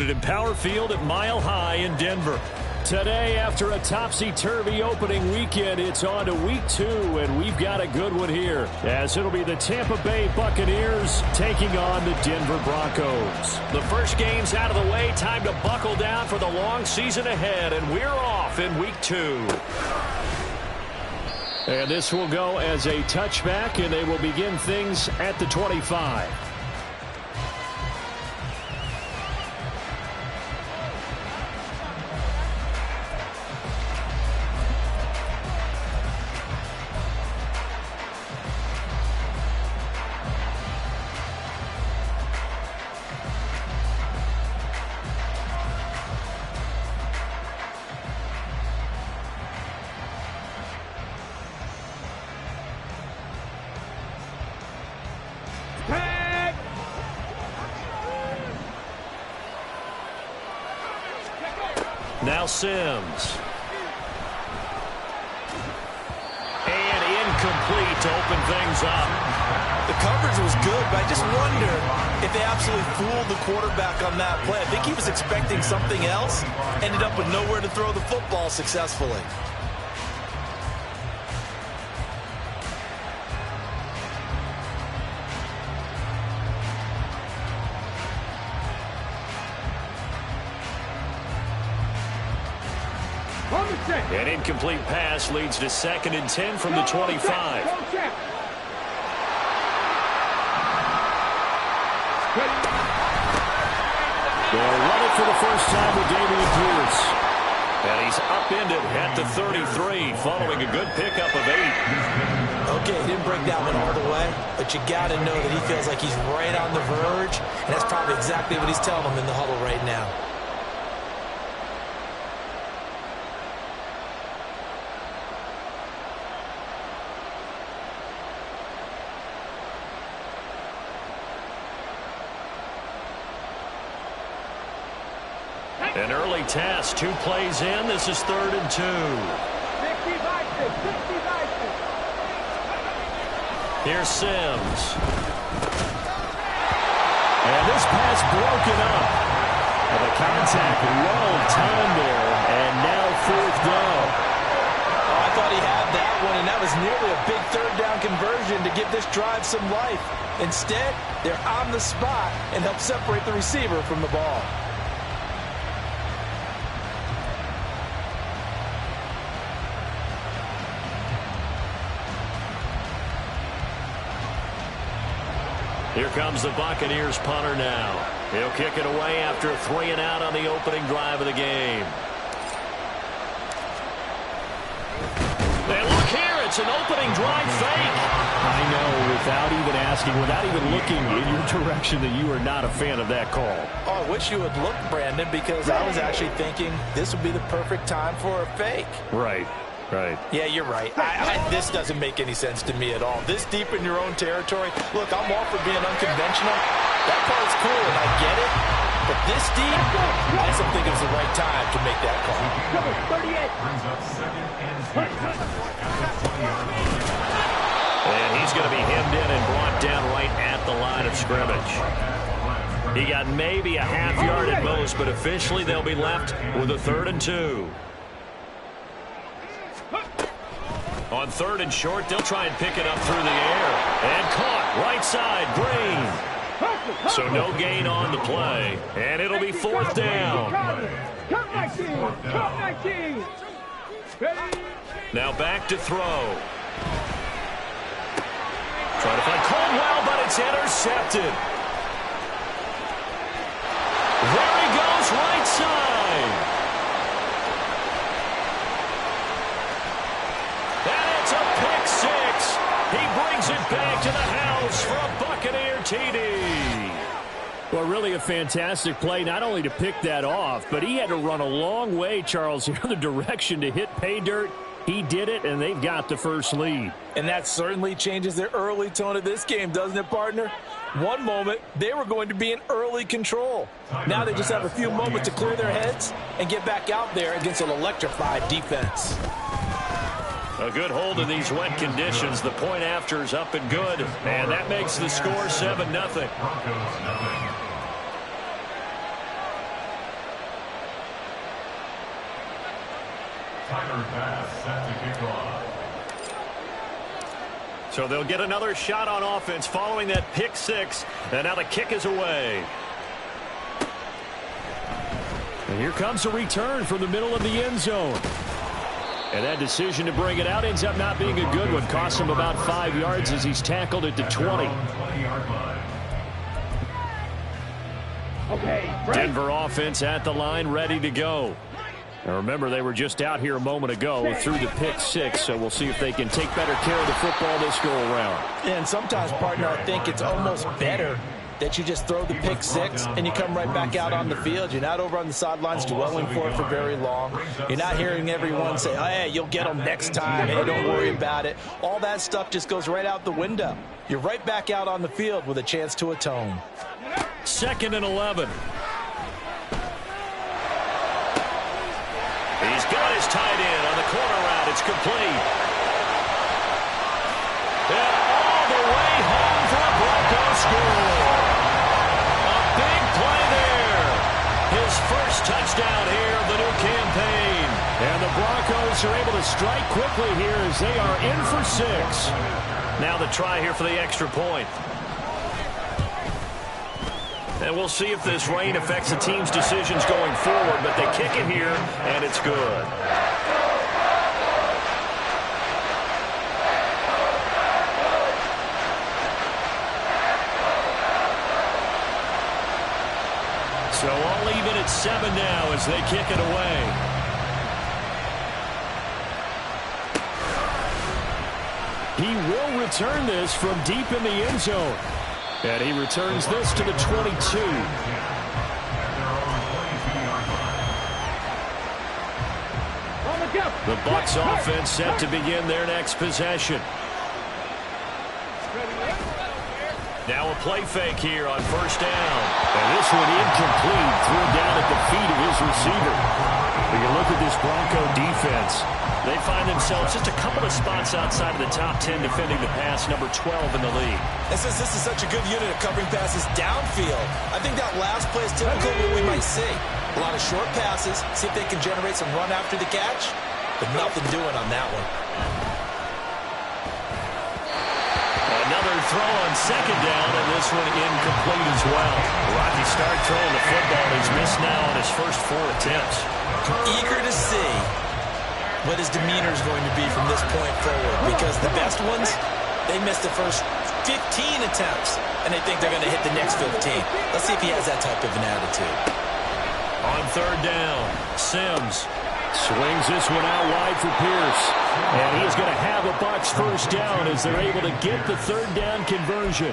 located in Power Field at Mile High in Denver. Today, after a topsy-turvy opening weekend, it's on to week 2, and we've got a good one here, as it'll be the Tampa Bay Buccaneers taking on the Denver Broncos. The first game's out of the way. Time to buckle down for the long season ahead, and we're off in week 2. And this will go as a touchback, and they will begin things at the 25. Now Sims. And incomplete to open things up. The coverage was good, but I just wonder if they absolutely fooled the quarterback on that play. I think he was expecting something else, ended up with nowhere to throw the football successfully. An incomplete pass leads to 2nd and 10 from the 25. They'll run it for the first time with Dameon Pierce. And he's upended at the 33 following a good pickup of 8. Okay, he didn't break that one all the way, but you got to know that he feels like he's right on the verge, and that's probably exactly what he's telling them in the huddle right now. An early test, 2 plays in. This is 3rd and 2. Here's Sims. And this pass broken up. And the contact well timed there, and now 4th down. Oh, I thought he had that one, and that was nearly a big 3rd down conversion to give this drive some life. Instead, they're on the spot and help separate the receiver from the ball. Here comes the Buccaneers punter now. He'll kick it away after a 3 and out on the opening drive of the game. And look here, it's an opening drive fake. I know, without even asking, without even looking in your direction, that you are not a fan of that call. Oh, I wish you would look, Brandon, because I was actually thinking this would be the perfect time for a fake. Right. Right. Yeah, you're right. This doesn't make any sense to me at all. This deep in your own territory, look, I'm all for being unconventional. That part's cool, and I get it. But this deep, I just don't think it was the right time to make that call. And he's going to be hemmed in and brought down right at the line of scrimmage. He got maybe a half yard at most, but officially they'll be left with a 3rd and 2. On 3rd and short, they'll try and pick it up through the air. And caught, right side, Green. So no gain on the play. And it'll be 4th down. Now back to throw. Trying to find Caldwell, but it's intercepted. There he goes, right side. He brings it back to the house for a Buccaneer TD. Well, really a fantastic play, not only to pick that off, but he had to run a long way, Charles, the other direction to hit pay dirt. He did it, and they've got the first lead. And that certainly changes the early tone of this game, doesn't it, partner? One moment, they were going to be in early control. Now they just have a few moments to clear their heads and get back out there against an electrified defense. A good hold in these wet conditions. The point after is up and good, and that makes the score 7-0. So they'll get another shot on offense following that pick six. And now the kick is away. And here comes a return from the middle of the end zone. And that decision to bring it out ends up not being a good one. Costs him about 5 yards as he's tackled at the 20. Denver offense at the line, ready to go. Now remember, they were just out here a moment ago through the pick six, so we'll see if they can take better care of the football this go-around. And sometimes, partner, I think it's almost better that you just throw the pick six and you come right back out on the field. You're not over on the sidelines dwelling for it for very long. You're not hearing everyone say, oh, hey, you'll get them next time. Hey, don't worry about it. All that stuff just goes right out the window. You're right back out on the field with a chance to atone. 2nd and 11. He's got his tight end on the corner route. It's complete. And all the way home for a Broncos score. A big play there. His first touchdown here of the new campaign. And the Broncos are able to strike quickly here as they are in for 6. Now the try here for the extra point. And we'll see if this rain affects the team's decisions going forward, but they kick it here, and it's good. So all even at 7 now as they kick it away. He will return this from deep in the end zone. And he returns this to the 22. The Bucs offense set to begin their next possession. Now a play fake here on 1st down. And this one incomplete, threw down at the feet of his receiver. When you look at this Bronco defense, they find themselves just a couple of spots outside of the top 10 defending the pass, number 12 in the league. And since this is such a good unit of covering passes downfield, I think that last play is typical of what we might see. A lot of short passes, see if they can generate some run after the catch, but nothing doing on that one. Another throw on 2nd down, and this one incomplete as well. Rocky start throwing the football. He's missed now on his first 4 attempts. I'm eager to see what his demeanor is going to be from this point forward, because the best ones, they missed the first 15 attempts, and they think they're going to hit the next 15. Let's see if he has that type of an attitude. On 3rd down, Sims swings this one out wide for Pierce. And he's going to have a Bucs first down as they're able to get the 3rd down conversion.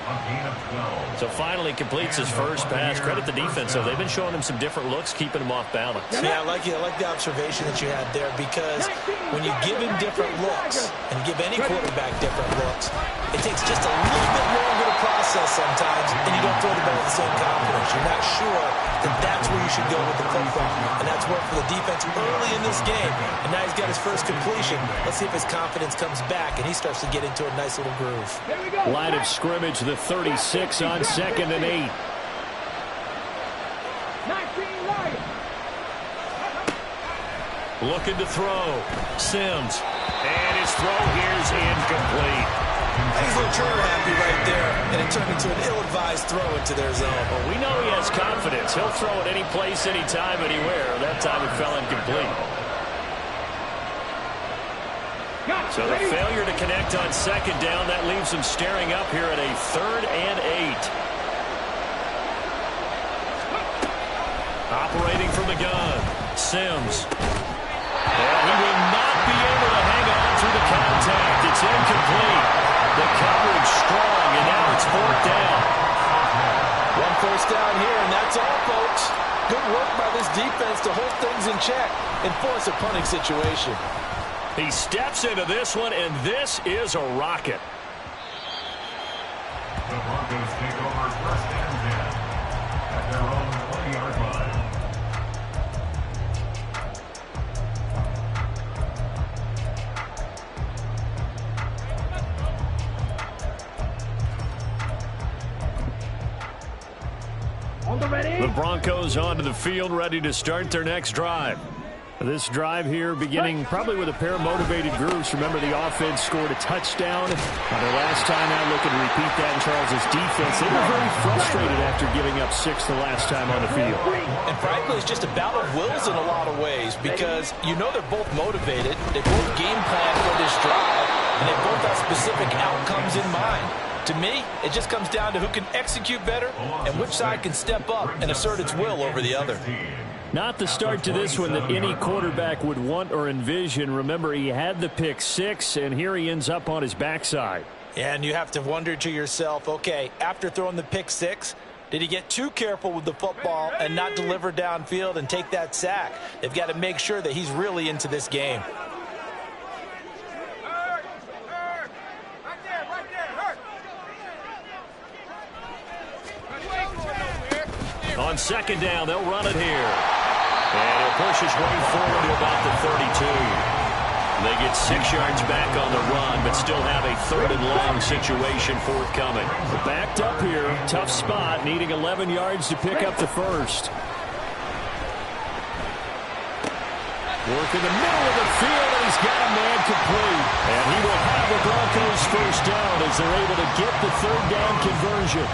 So finally completes his first pass. Credit the defense, though. They've been showing him some different looks, keeping him off balance. Yeah, I like the observation that you had there, because when you give him different looks and give any quarterback different looks, it takes just a little bit longer to process sometimes, and you don't throw the ball with the same confidence. You're not sure that that's where you should go with the football. And that's worked for the defense early in this game. And now he's got his first completion. Let's see if his confidence comes back and he starts to get into a nice little groove. Line of scrimmage, the 36 on 2nd and 8. Looking to throw. Sims. And his throw here's incomplete. He's a little trigger happy right there, and it turned into an ill-advised throw into their zone. Well, we know he has confidence. He'll throw it any place, anytime, anywhere. That time it fell incomplete. So the failure to connect on 2nd down, that leaves them staring up here at a 3rd and 8. Operating from the gun, Sims. And he will not be able to hang on through the contact. It's incomplete. The coverage strong, and now it's 4th down. 1 first down here, and that's all, folks. Good work by this defense to hold things in check and force a punting situation. He steps into this one, and this is a rocket. The Broncos take over 1st and 10 at their own 20-yard line. The Broncos onto the field, ready to start their next drive. This drive here beginning probably with a pair of motivated groups. Remember, the offense scored a touchdown on their last time out. Looking to repeat that in Charles's defense. They were very frustrated after giving up 6 the last time on the field. And frankly, it's just a battle of wills in a lot of ways because you know they're both motivated. They both game plan for this drive, and they both have specific outcomes in mind. To me, it just comes down to who can execute better and which side can step up and assert its will over the other. Not the start to this one that any quarterback would want or envision. Remember, he had the pick 6, and here he ends up on his backside. And you have to wonder to yourself, okay, after throwing the pick 6, did he get too careful with the football and not deliver downfield and take that sack? They've got to make sure that he's really into this game. On second down, they'll run it here. And he'll push his way forward to about the 32. They get 6 yards back on the run, but still have a 3rd and long situation forthcoming. Backed up here, tough spot, needing 11 yards to pick up the first. Work in the middle of the field, and he's got a man complete. And he will have the Broncos first down as they're able to get the 3rd down conversion.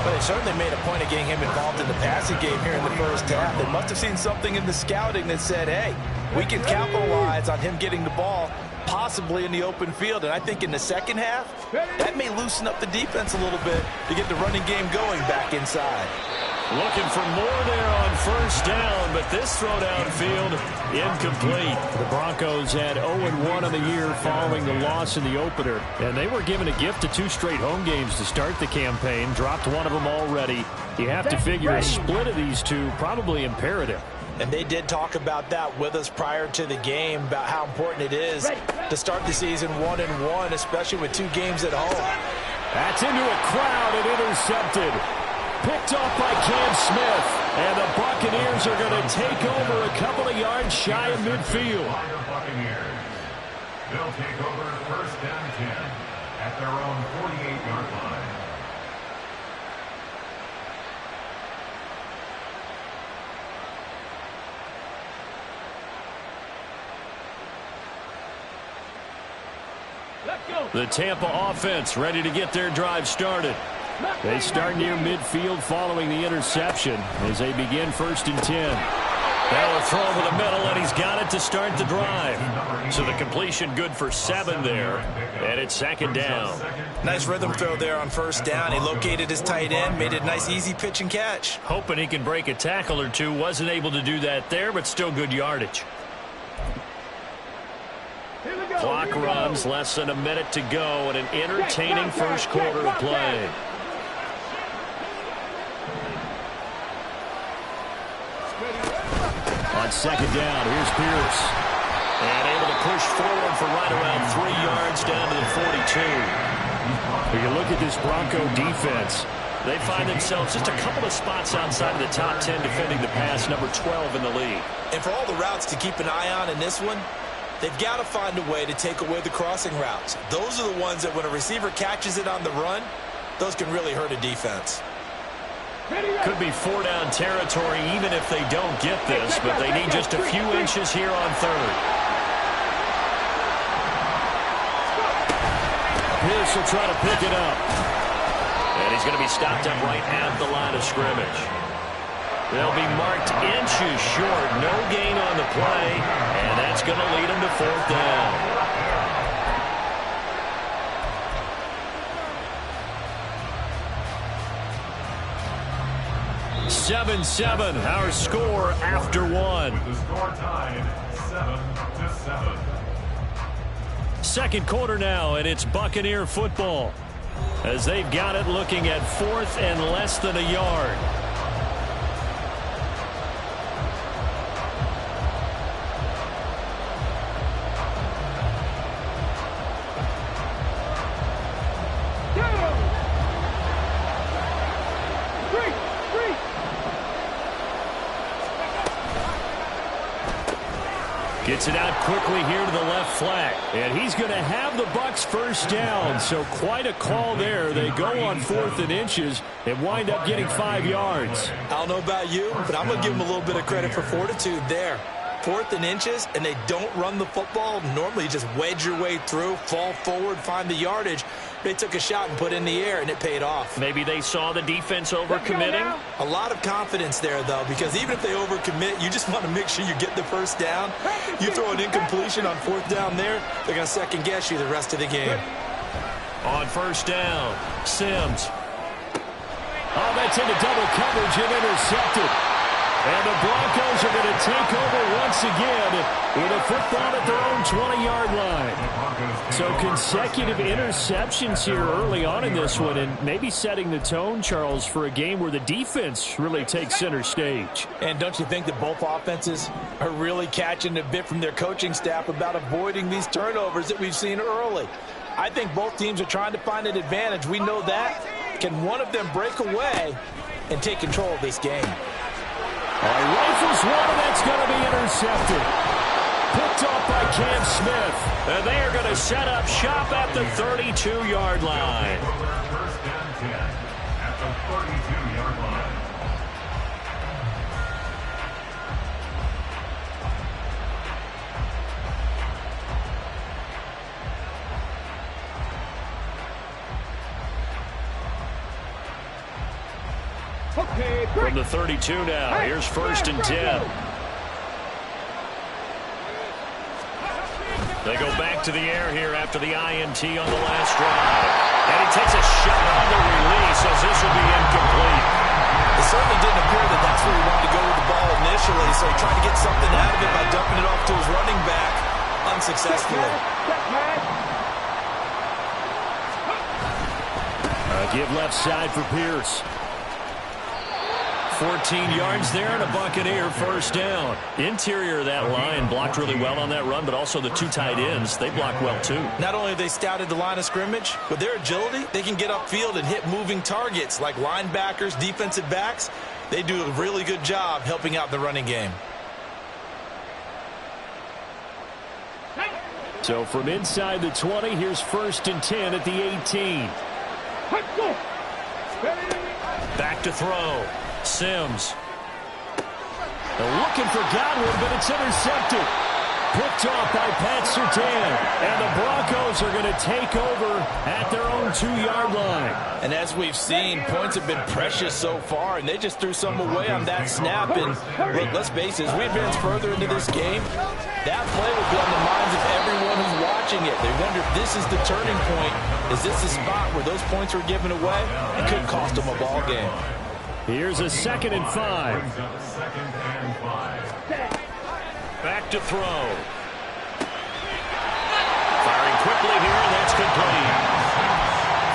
But they certainly made a point of getting him involved in the passing game here in the first half. They must have seen something in the scouting that said, hey, we can capitalize on him getting the ball possibly in the open field. And I think in the second half, that may loosen up the defense a little bit to get the running game going back inside. Looking for more there on first down, but this throw downfield incomplete. The Broncos had 0-1 on the year following the loss in the opener, and they were given a gift of 2 straight home games to start the campaign. Dropped one of them already. You have to figure a split of these two probably imperative. And they did talk about that with us prior to the game, about how important it is to start the season 1-1, especially with 2 games at home. That's into a crowd and intercepted. Picked off by Cam Smith. And the Buccaneers are going to take over a couple of yards shy of midfield. They'll take over 1st and 10 at their own 48-yard line. The Tampa offense ready to get their drive started. They start near midfield following the interception as they begin 1st and 10. They'll throw over the middle, and he's got it to start the drive. So the completion good for 7 there, and it's 2nd down. Nice rhythm throw there on 1st down. He located his tight end, made it a nice easy pitch and catch. Hoping he can break a tackle or two. Wasn't able to do that there, but still good yardage. Clock runs, less than a minute to go, and an entertaining first quarter of play. On 2nd down, here's Pierce. And able to push forward for right around 3 yards down to the 42. When you look at this Bronco defense, they find themselves just a couple of spots outside of the top 10 defending the pass, number 12 in the league. And for all the routes to keep an eye on in this one, they've got to find a way to take away the crossing routes. Those are the ones that when a receiver catches it on the run, those can really hurt a defense. Could be 4-down territory even if they don't get this, but they need just a few inches here on 3rd. Pierce will try to pick it up. And he's going to be stopped up right at the line of scrimmage. They'll be marked inches short. No gain on the play, and that's going to lead them to 4th down. 7-7, our score after 1. The score tied 7-7. 2nd quarter now, and it's Buccaneer football as they've got it looking at 4th and less than a yard. Gets it out quickly here to the left flank. And he's going to have the Bucs first down. So quite a call there. They go on 4th and inches and wind up getting 5 yards. I don't know about you, but I'm going to give him a little bit of credit for fortitude there. 4th and inches, and they don't run the football. Normally, you just wedge your way through, fall forward, find the yardage. They took a shot and put it in the air, and it paid off. Maybe they saw the defense overcommitting. A lot of confidence there, though, because even if they overcommit, you just want to make sure you get the first down. You throw an incompletion on 4th down there, they're going to second-guess you the rest of the game. On 1st down, Sims. Oh, that's into double coverage and intercepted. And the Broncos are going to take over once again with a football at their own 20-yard line. So consecutive interceptions here early on in this one, and maybe setting the tone, Charles, for a game where the defense really takes center stage. And don't you think that both offenses are really catching a bit from their coaching staff about avoiding these turnovers that we've seen early? I think both teams are trying to find an advantage. We know that. Can one of them break away and take control of this game? He rifles one, and that's going to be intercepted. Picked off by Cam Smith. And they are going to set up shop at the 32-yard line. First and 10 at the 32-yard line. From the 32 now, here's 1st and 10. They go back to the air here after the INT on the last drive. And he takes a shot on the release as this will be incomplete. It certainly didn't appear that that's where he wanted to go with the ball initially, so he tried to get something out of it by dumping it off to his running back unsuccessfully. Give left side for Pierce. 14 yards there and a Buccaneer 1st down. Interior of that line blocked really well on that run, but also the 2 tight ends, they blocked well too. Not only have they scouted the line of scrimmage, with their agility, they can get upfield and hit moving targets like linebackers, defensive backs. They do a really good job helping out the running game. So from inside the 20, here's 1st and 10 at the 18. Back to throw. Sims. They're looking for Godwin, but it's intercepted. Picked off by Pat Surtain. And the Broncos are going to take over at their own 2-yard line. And as we've seen, points have been precious so far, and they just threw some away on that snap. And look, let's face it, as we advance further into this game, that play will be on the minds of everyone who's watching it. They wonder if this is the turning point. Is this the spot where those points were given away? It could cost them a ball game. Here's a 2nd and 5. Back to throw. Firing quickly here, and that's complete.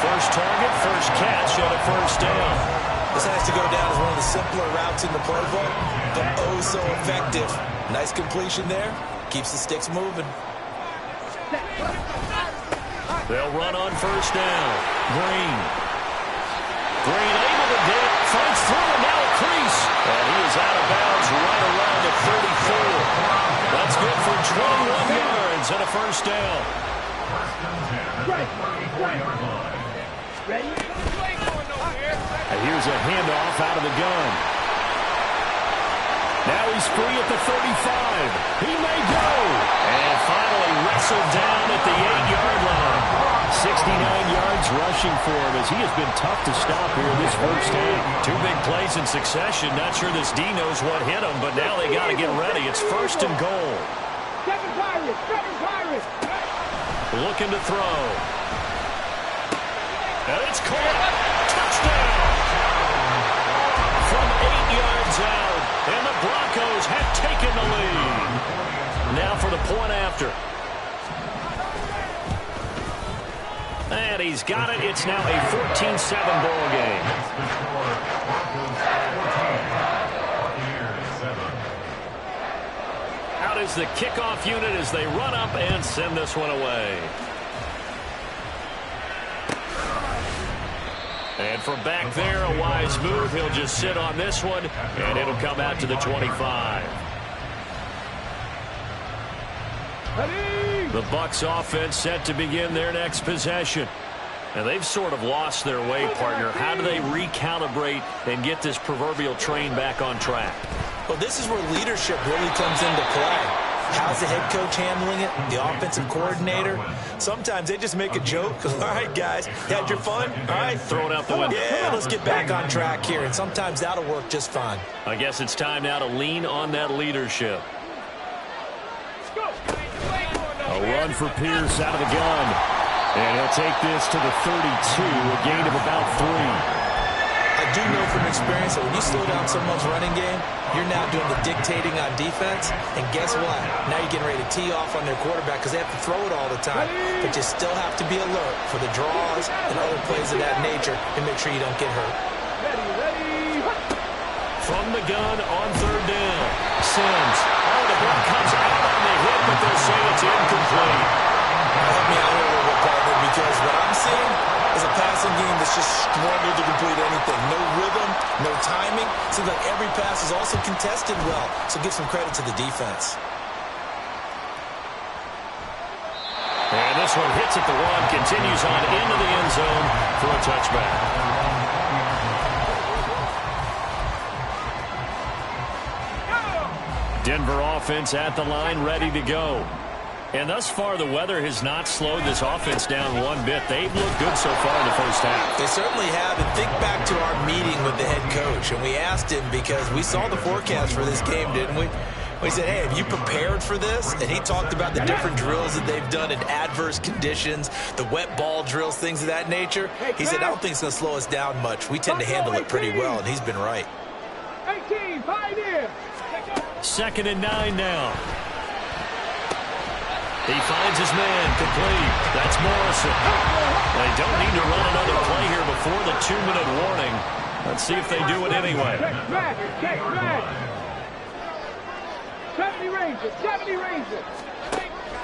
First target, first catch on a 1st down. This has to go down as one of the simpler routes in the playbook, but oh so effective. Nice completion there. Keeps the sticks moving. They'll run on 1st down. Green able to get it. Fights through and now a crease. And he is out of bounds right around the 34. That's good for 21 yards and a 1st down. And here's a handoff out of the gun. Now he's free at the 35. He may go. And finally wrestled down at the 8-yard line. 69 yards rushing for him as he has been tough to stop here this 1st half. 2 big plays in succession. Not sure this D knows what hit him, but now they got to get ready. It's 1st and goal. Looking to throw. And it's caught. Touchdown. From 8 yards out. And the Broncos have taken the lead. Now for the point after. And he's got it. It's now a 14-7 ball game. Out is the kickoff unit as they run up and send this one away. And from back there, a wise move. He'll just sit on this one, and it'll come out to the 25. The Bucs offense set to begin their next possession. And they've sort of lost their way, partner. How do they recalibrate and get this proverbial train back on track? Well, this is where leadership really comes into play. How's the head coach handling it? The offensive coordinator? Sometimes they just make a joke. All right, guys, you had your fun? All right. Throw it out the window. Yeah, let's get back on track here. And sometimes that'll work just fine. I guess it's time now to lean on that leadership. A run for Pierce out of the gun. And he'll take this to the 32, a gain of about 3. I do know from experience that when you slow down someone's running game, you're now doing the dictating on defense. And guess what? Now you're getting ready to tee off on their quarterback because they have to throw it all the time. But you still have to be alert for the draws and other plays of that nature and make sure you don't get hurt. From the gun on third down. Sims. Oh, the ball comes out on the hit, but they'll say it's incomplete. Help me out here a little bit, partner, because what I'm seeing is a passing game that's just struggled to complete anything. No rhythm, no timing. Seems like every pass is also contested well, so give some credit to the defense. And this one hits at the 1, continues on into the end zone for a touchback. Denver offense at the line, ready to go. And thus far, the weather has not slowed this offense down one bit. They've looked good so far in the first half. They certainly have. And think back to our meeting with the head coach. And we asked him because we saw the forecast for this game, didn't we? We said, hey, have you prepared for this? And he talked about the different drills that they've done in adverse conditions, the wet ball drills, things of that nature. He said, I don't think it's going to slow us down much. We tend to handle it pretty well, and he's been right. 18, pioneer. 2nd and 9 now. He finds his man, complete. That's Morrison. They don't need to run another play here before the 2-minute warning. Let's see if they do it anyway. Check back. 70 ranges, 70 ranges.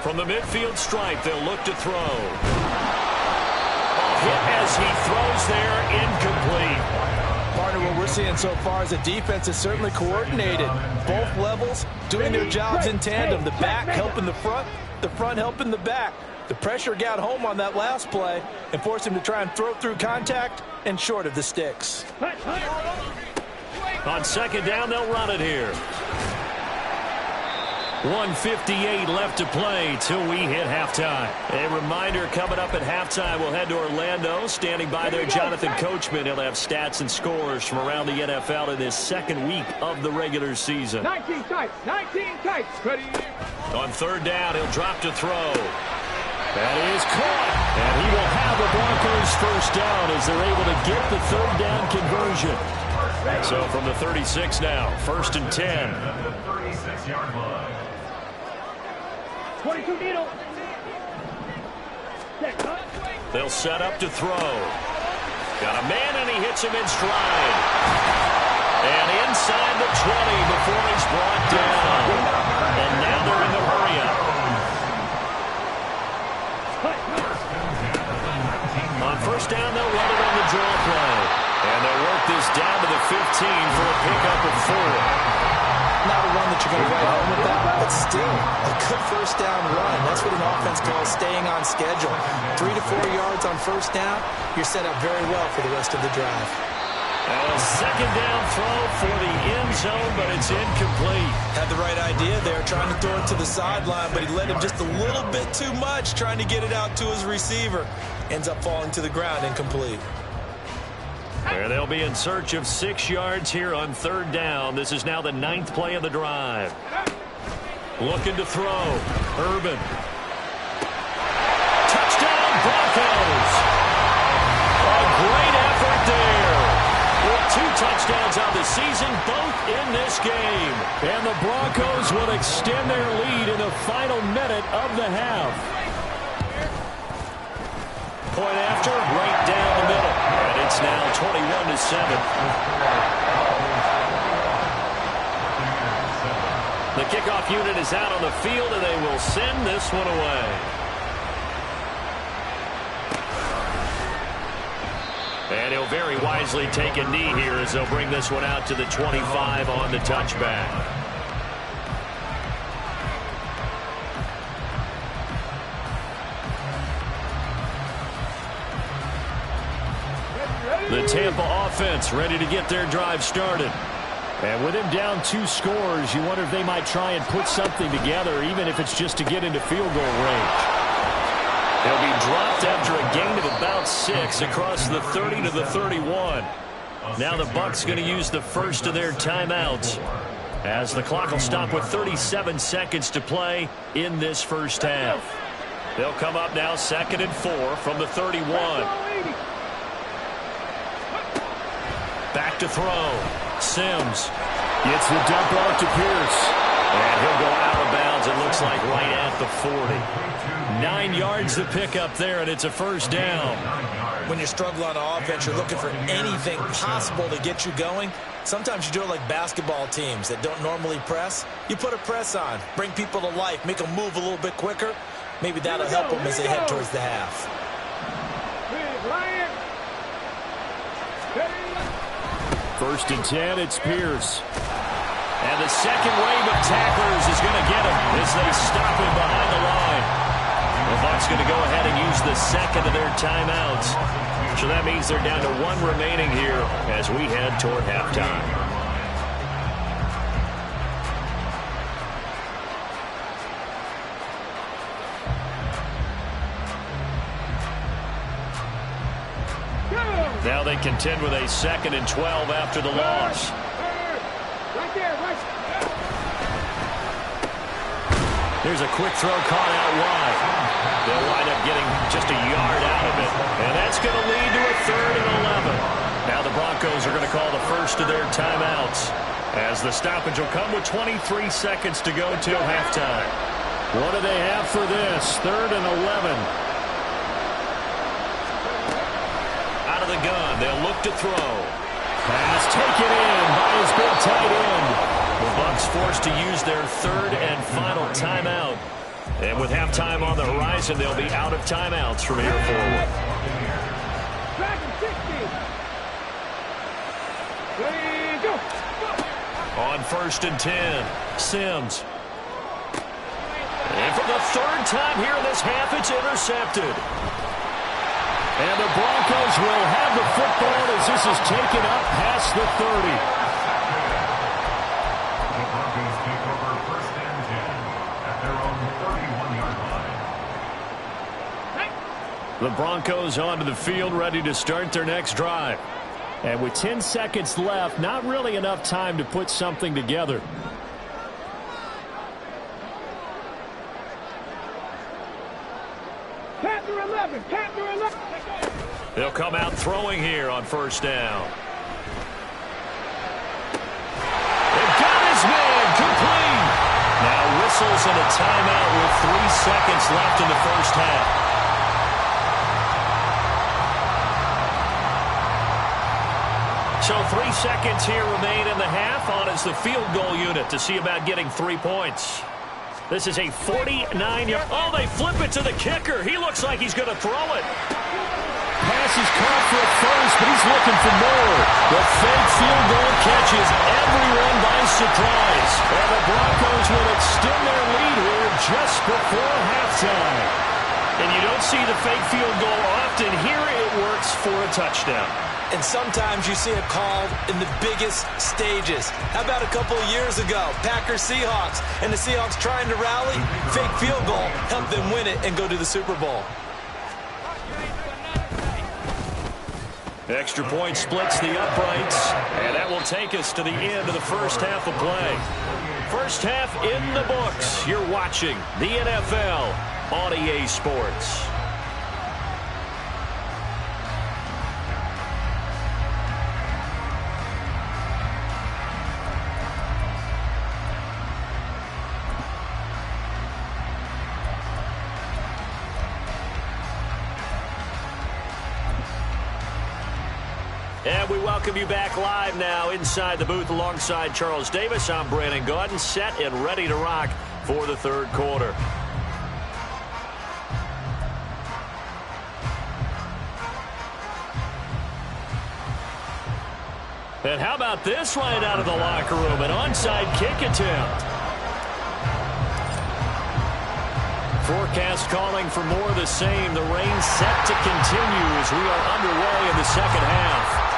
From the midfield stripe, they'll look to throw. A hit as he throws there, incomplete. Partner, what we're seeing so far is the defense is certainly coordinated. Both levels doing their jobs in tandem. The back helping the front helping the back. The pressure got home on that last play and forced him to try and throw through contact and short of the sticks. On 2nd down, they'll run it here. 1:58 left to play till we hit halftime. A reminder, coming up at halftime, we'll head to Orlando. Standing by there, Jonathan Coachman. He'll have stats and scores from around the NFL in this second week of the regular season. 19 tights, 19 tights. Ready. On 3rd down, he'll drop to throw. That is caught. And he will have the Broncos first down as they're able to get the 3rd down conversion. So from the 36 now, 1st and 10. 36-yard line. 22 needle. They'll set up to throw. Got a man, and he hits him in stride. And inside the 20 before he's brought down. And now they're in the hurry-up. On 1st down, they'll run it on the draw play. And they'll work this down to the 15 for a pickup of 4. Not a run that you're going to write home with that, but still a good 1st down run. That's what an offense calls staying on schedule. 3 to 4 yards on 1st down, you're set up very well for the rest of the drive. A 2nd down throw for the end zone, but it's incomplete. Had the right idea there, trying to throw it to the sideline, but he led him just a little bit too much, trying to get it out to his receiver. Ends up falling to the ground, incomplete. And they'll be in search of 6 yards here on 3rd down. This is now the 9th play of the drive. Looking to throw. Urban. Touchdown, Broncos. A great effort there. With 2 touchdowns on the season, both in this game. And the Broncos will extend their lead in the final minute of the half. Point after, right down the middle. And it's now 21-7. The kickoff unit is out on the field, and they will send this one away. And he'll very wisely take a knee here as they'll bring this one out to the 25 on the touchback. The Tampa offense ready to get their drive started. And with him down 2 scores, you wonder if they might try and put something together, even if it's just to get into field goal range. They'll be dropped after a gain of about 6 across the 30 to the 31. Now the Bucs going to use the first of their timeouts, as the clock will stop with 37 seconds to play in this first half. They'll come up now 2nd and 4 from the 31. Back to throw. Sims gets the dump off to Pierce. And he'll go out of bounds, it looks like, right at the 40. 9 yards to pick up there, and it's a first down. When you struggle on offense, you're looking for anything possible to get you going. Sometimes you do it like basketball teams that don't normally press. You put a press on, bring people to life, make them move a little bit quicker. Maybe that'll help them as they head towards the half. First and 10, it's Pierce. And the second wave of tacklers is going to get him as they stop him behind the line. The Bucs going to go ahead and use the second of their timeouts. So that means they're down to 1 remaining here as we head toward halftime. Now they contend with a 2nd and 12 after the loss. Right there, right. There's a quick throw caught out wide. They'll wind up getting just a yard out of it. And that's going to lead to a 3rd and 11. Now the Broncos are going to call the first of their timeouts, as the stoppage will come with 23 seconds to go till halftime. What do they have for this? 3rd and 11. Out of the gun, they'll look to throw. Pass taken in by his big tight end. The Bucs forced to use their 3rd and final timeout. And with halftime on the horizon, they'll be out of timeouts from here forward. On 1st and 10, Sims. And for the 3rd time here in this half, it's intercepted. And the Broncos will have the football as this is taken up past the 30. The Broncos take over 1st and 10 at their own 31-yard line. The Broncos onto the field, ready to start their next drive. And with 10 seconds left, not really enough time to put something together. Panther 11, Panther 11. They'll come out throwing here on 1st down. They've got his man complete. Now whistles and a timeout with 3 seconds left in the first half. So 3 seconds here remain in the half on as the field goal unit to see about getting 3 points. This is a 49-yard. Oh, they flip it to the kicker. He looks like he's going to throw it. Pass is caught for a first, but he's looking for more. The fake field goal catches everyone by surprise. And the Broncos will extend their lead here just before halftime. And you don't see the fake field goal often. Here it works for a touchdown. And sometimes you see it called in the biggest stages. How about a couple of years ago, Packers-Seahawks, and the Seahawks trying to rally, fake field goal, help them win it and go to the Super Bowl. Extra point splits the uprights, and that will take us to the end of the first half of play. First half in the books. You're watching the NFL on EA Sports. And we welcome you back live now inside the booth alongside Charles Davis. I'm Brandon Gaudin, set and ready to rock for the 3rd quarter. And how about this right out of the locker room? An onside kick attempt. Forecast calling for more of the same. The rain set to continue as we are underway in the second half.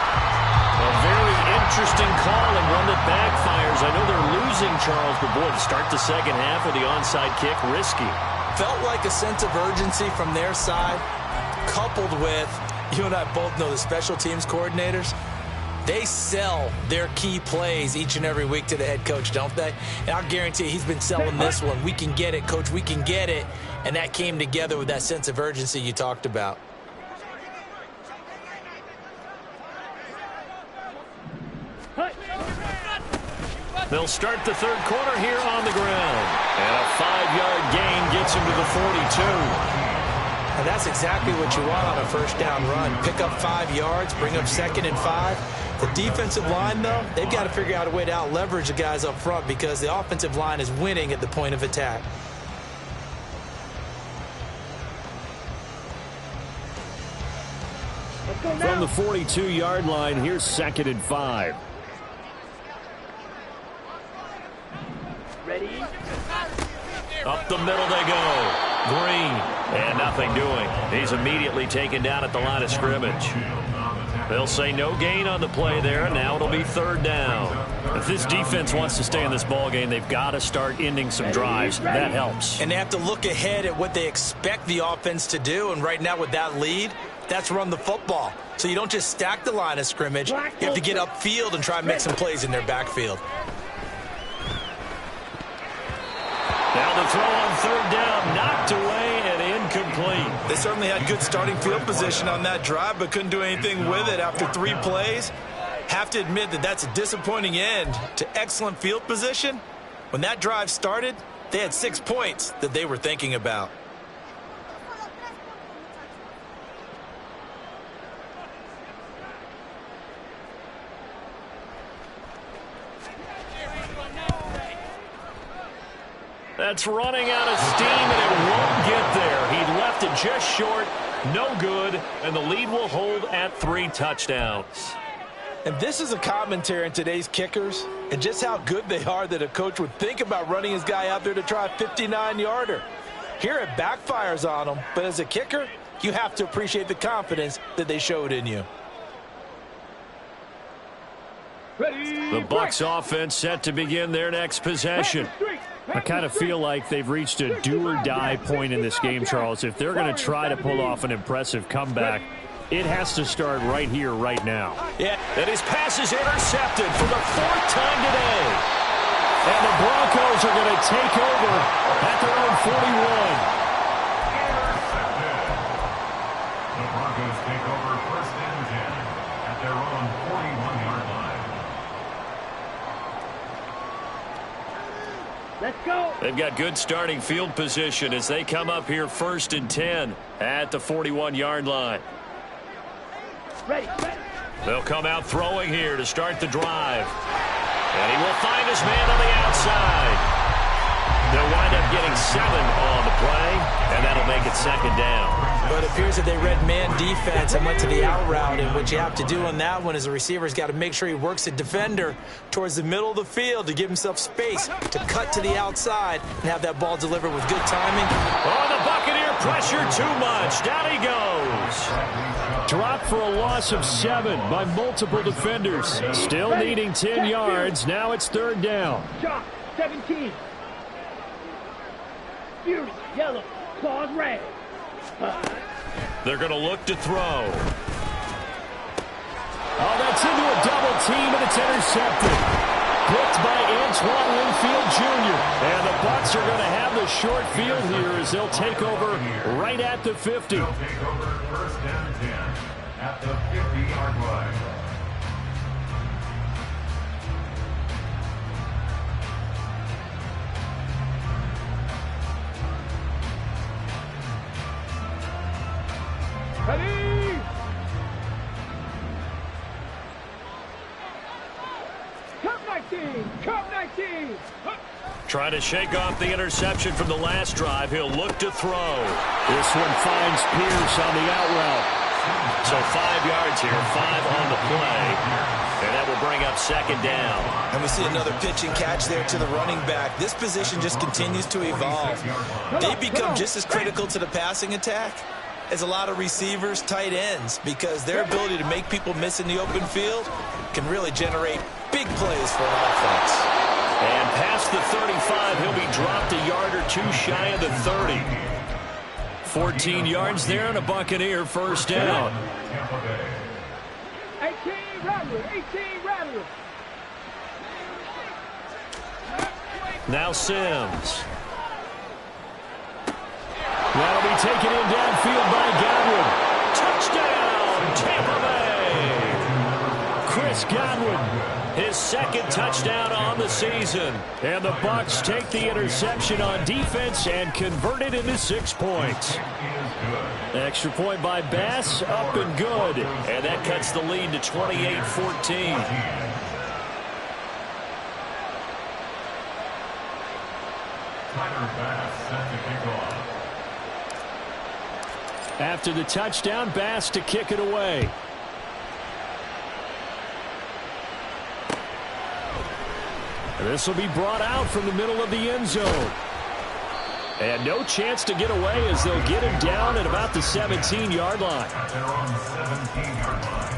A very Interesting call and one that backfires. I know they're losing, Charles, but boy, to start the second half with the onside kick, risky. Felt like a sense of urgency from their side, coupled with, you and I both know the special teams coordinators, they sell their key plays each and every week to the head coach, don't they? And I'll guarantee you he's been selling this one. We can get it, coach, we can get it. And that came together with that sense of urgency you talked about. They'll start the third quarter here on the ground. And a 5-yard gain gets him to the 42. And that's exactly what you want on a first down run. Pick up 5 yards, bring up 2nd and 5. The defensive line, though, they've got to figure out a way to out-leverage the guys up front because the offensive line is winning at the point of attack. From the 42-yard line, here's 2nd and 5. Ready? Up the middle they go. Green. And nothing doing. He's immediately taken down at the line of scrimmage. They'll say no gain on the play there, and now it'll be 3rd down. If this defense wants to stay in this ballgame, they've got to start ending some drives. That helps. And they have to look ahead at what they expect the offense to do, and right now with that lead, that's run the football. So you don't just stack the line of scrimmage. You have to get upfield and try and make some plays in their backfield. Now the throw on 3rd down, knocked away and incomplete. They certainly had good starting field position on that drive, but couldn't do anything with it after 3 plays. Have to admit that that's a disappointing end to excellent field position. When that drive started, they had 6 points that they were thinking about. That's running out of steam, and it won't get there. He left it just short, no good, and the lead will hold at 3 touchdowns. And this is a commentary on today's kickers and just how good they are that a coach would think about running his guy out there to try a 59-yarder. Here it backfires on him, but as a kicker, you have to appreciate the confidence that they showed in you. The Bucs offense set to begin their next possession. I kind of feel like they've reached a do-or-die point in this game, Charles. If they're going to try to pull off an impressive comeback, it has to start right here, right now. Yeah. And his pass is intercepted for the 4th time today. And the Broncos are going to take over at their own 41. The Broncos take over 1st and 10 at their own 41-yard line. Let's go. They've got good starting field position as they come up here 1st and 10 at the 41-yard line. Ready. They'll come out throwing here to start the drive. And he will find his man on the outside. They'll wind up getting 7 on the play, and that'll make it 2nd down. But it appears that they read man defense and went to the out route, and what you have to do on that one is the receiver's got to make sure he works the defender towards the middle of the field to give himself space to cut to the outside and have that ball delivered with good timing. Oh, the Buccaneer pressure too much. Down he goes. Dropped for a loss of 7 by multiple defenders. Still needing 10 yards. Now it's 3rd down. Shot. 17. Fierce. Yellow. Claws red. They're going to look to throw. Oh, that's into a double team, and it's intercepted. Picked by Antoine Winfield Jr. And the Bucs are going to have the short field here as they'll take over right at the 50. They'll take over 1st and 10 at the 50-yard line. Ready. Cup 19. Cup 19. Trying to shake off the interception from the last drive. He'll look to throw. This one finds Pierce on the out route. So 5 yards here, 5 on the play. And that will bring up 2nd down. And we see another pitch and catch there to the running back. This position just continues to evolve. They become just as critical to the passing attack is a lot of receivers, tight ends, because their ability to make people miss in the open field can really generate big plays for an offense. And past the 35, he'll be dropped a yard or two shy of the 30. 14 yards there and a Buccaneer first down. 18 Rattler, 18 Rattler. Now Sims. That'll be taken in downfield by Godwin. Touchdown, Tampa Bay. Chris Godwin, his second touchdown on the season. And the Bucs take the interception on defense and convert it into 6 points. Extra point by Bass, up and good. And that cuts the lead to 28-14. After the touchdown, Bass to kick it away. This will be brought out from the middle of the end zone. And no chance to get away as they'll get him down at about the 17-yard line. They're on the 17-yard line.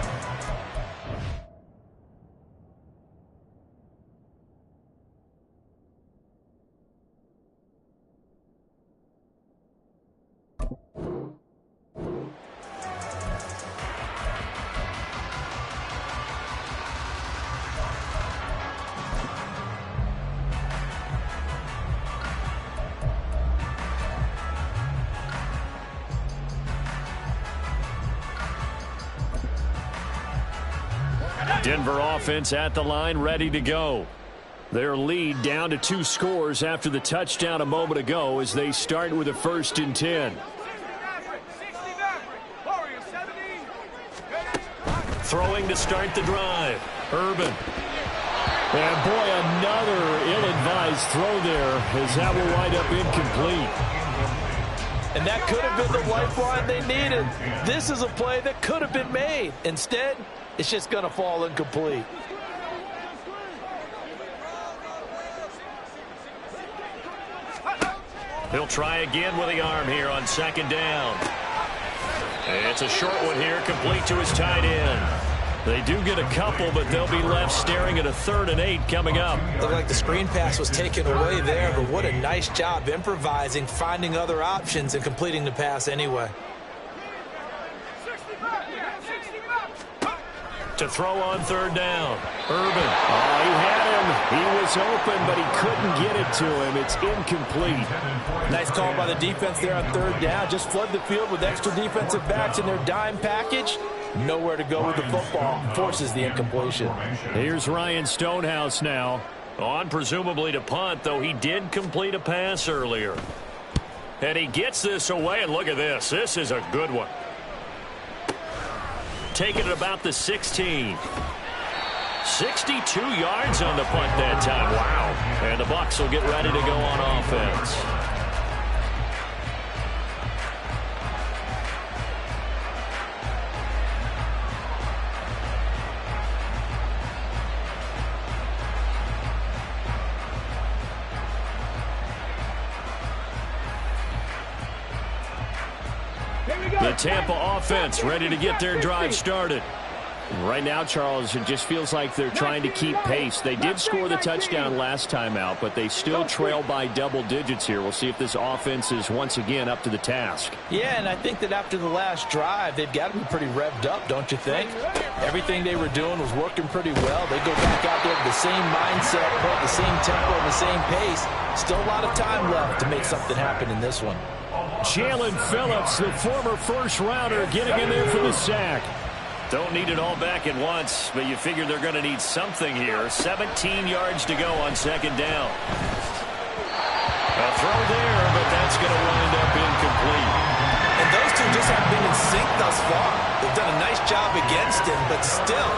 Denver offense at the line, ready to go. Their lead down to 2 scores after the touchdown a moment ago as they start with a 1st and 10. Throwing to start the drive. Urban. And boy, another ill-advised throw there as that will wind up incomplete. And that could have been the lifeline they needed. This is a play that could have been made. Instead, it's just going to fall incomplete. He'll try again with the arm here on 2nd down. It's a short one here, complete to his tight end. They do get a couple, but they'll be left staring at a 3rd and 8 coming up. Looked like the screen pass was taken away there, but what a nice job improvising, finding other options, and completing the pass anyway. To throw on 3rd down. Urban. Oh, he had him. He was open, but he couldn't get it to him. It's incomplete. Nice call by the defense there on 3rd down. Just flood the field with extra defensive backs in their dime package. Nowhere to go with the football. Forces the incompletion. Here's Ryan Stonehouse now. On presumably to punt, though he did complete a pass earlier. And he gets this away, and look at this. This is a good one. Taking it about the 16. 62 yards on the punt that time. Wow. And the Bucs will get ready to go on offense. The Tampa offense ready to get their drive started. Right now, Charles, it just feels like they're trying to keep pace. They did score the touchdown last time out, but they still trail by double digits here. We'll see if this offense is once again up to the task. Yeah, and I think that after the last drive, they've got to be pretty revved up, don't you think? Everything they were doing was working pretty well. They go back out there with the same mindset, play the same tempo, and the same pace. Still a lot of time left to make something happen in this one. Jalen Phillips, the former first-rounder, getting in there for the sack. Don't need it all back at once, but you figure they're going to need something here. 17 yards to go on 2nd down. A throw there, but that's going to wind up incomplete. And those two just haven't been in sync thus far. They've done a nice job against him, but still,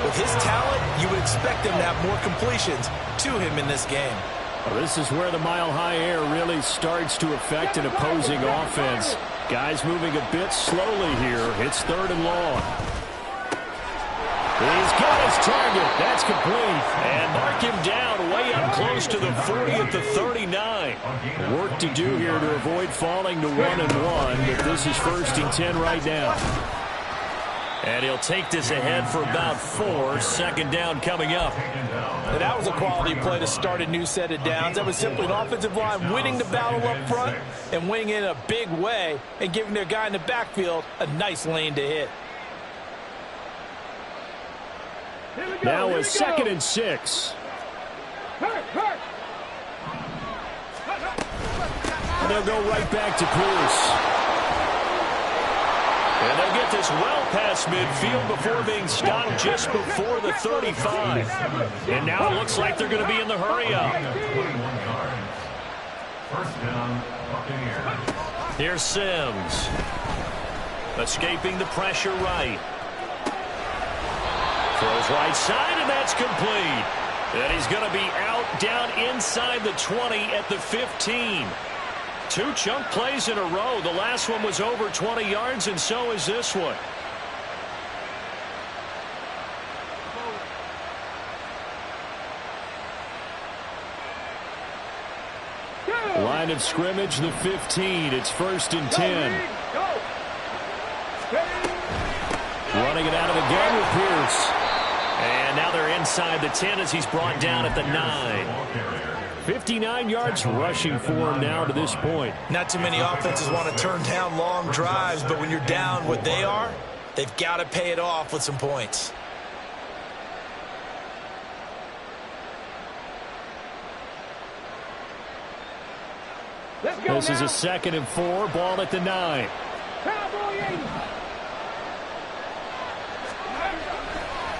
with his talent, you would expect him to have more completions to him in this game. Well, this is where the mile-high air really starts to affect an opposing offense. Guys moving a bit slowly here. It's 3rd and long. He's got his target. That's complete. And mark him down way up close to the 40 at the 39. Work to do here to avoid falling to 1-1, but this is 1st and 10 right now. And he'll take this ahead for about 4. 2nd down coming up. And that was a quality play to start a new set of downs. That was simply an offensive line winning the battle up front and winning it in a big way and giving their guy in the backfield a nice lane to hit. Now a 2nd and 6. And they'll go right back to Pierce. And they'll get this well past midfield before being stopped just before the 35. And now it looks like they're going to be in the hurry-up. 1st down, Buccaneers. Here's Sims. Escaping the pressure right. Throws right side, and that's complete. And he's going to be out down inside the 20 at the 15. 2 chunk plays in a row. The last one was over 20 yards, and so is this one. Line of scrimmage, the 15. It's 1st and 10. Running it out of the gun with Pierce. And now they're inside the 10 as he's brought down at the 9. 59 yards rushing for him now to this point. Not too many offenses want to turn down long drives, but when you're down what they are, they've got to pay it off with some points. This is a 2nd and 4. Ball at the 9.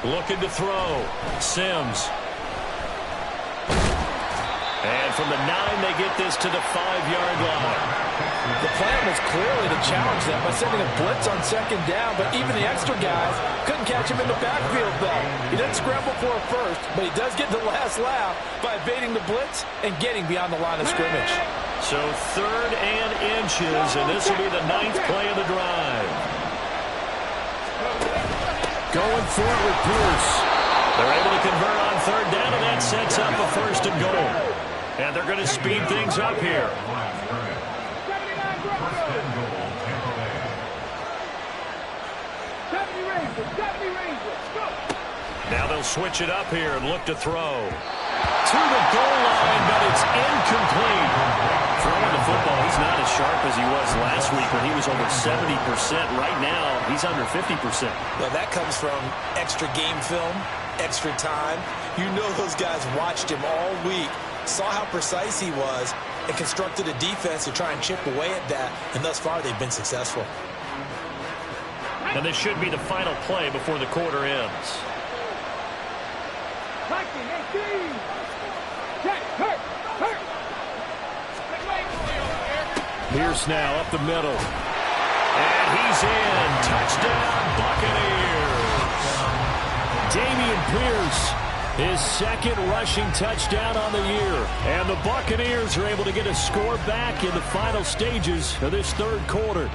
Looking to throw. Sims. And from the 9, they get this to the 5-yard line. The plan was clearly to challenge them by sending a blitz on 2nd down, but even the extra guys couldn't catch him in the backfield, though. He didn't scramble for a first, but he does get the last laugh by evading the blitz and getting beyond the line of scrimmage. So 3rd and inches, and this will be the 9th play of the drive. Going for it with Pierce. They're able to convert on 3rd down, and that sets up a 1st and goal. And they're going to speed things up here. Now they'll switch it up here and look to throw. To the goal line, but it's incomplete. Throwing the football, he's not as sharp as he was last week when he was over 70%. Right now, he's under 50%. Well, that comes from extra game film, extra time. You know those guys watched him all week, saw how precise he was, and constructed a defense to try and chip away at that, and thus far they've been successful. And this should be the final play before the quarter ends. Pierce now up the middle. And he's in. Touchdown, Buccaneers. Damian Pierce, his 2nd rushing touchdown on the year. And the Buccaneers are able to get a score back in the final stages of this 3rd quarter.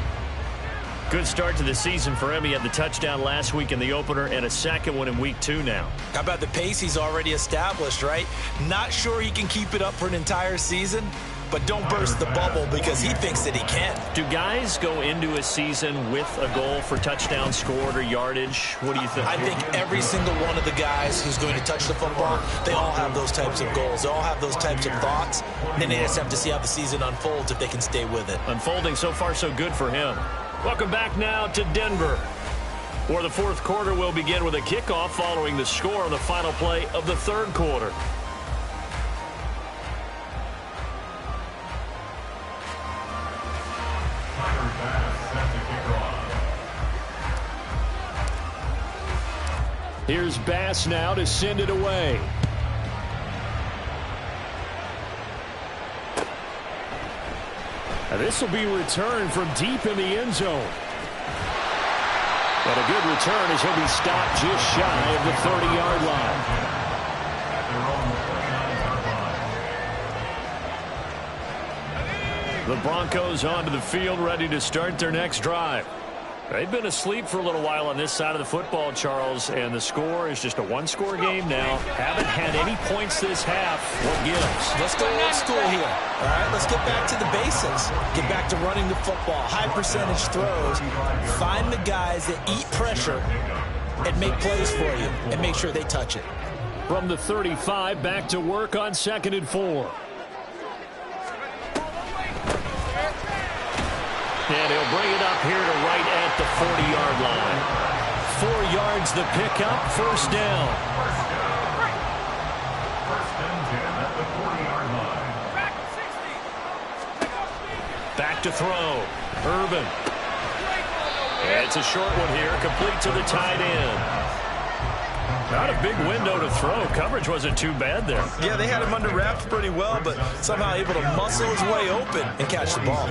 Good start to the season for him. He had the touchdown last week in the opener and a 2nd one in week 2 now. How about the pace he's already established, right? Not sure he can keep it up for an entire season, but don't burst the bubble because he thinks that he can. Do guys go into a season with a goal for touchdown scored or yardage? What do you think? I think every single one of the guys who's going to touch the football, they all have those types of goals. They all have those types of thoughts. And then they just have to see how the season unfolds if they can stay with it. Unfolding so far so good for him. Welcome back now to Denver, where the 4th quarter will begin with a kickoff following the score on the final play of the 3rd quarter. Here's Bass now to send it away. And this will be returned from deep in the end zone. But a good return as he'll be stopped just shy of the 30-yard line. The Broncos onto the field ready to start their next drive. They've been asleep for a little while on this side of the football, Charles, and the score is just a one-score game now. Haven't had any points this half. What gives? Let's go old school here. All right, let's get back to the basics. Get back to running the football, high percentage throws. Find the guys that eat pressure and make plays for you and make sure they touch it. From the 35, back to work on 2nd and 4. And he'll bring it up here to right at the 40-yard line. 4 yards the pickup, first down. First and 10 at the 40-yard line. Back to throw. Urban. And it's a short one here, complete to the tight end. Not a big window to throw. Coverage wasn't too bad there. Yeah, they had him under wraps pretty well, but somehow able to muscle his way open and catch the ball.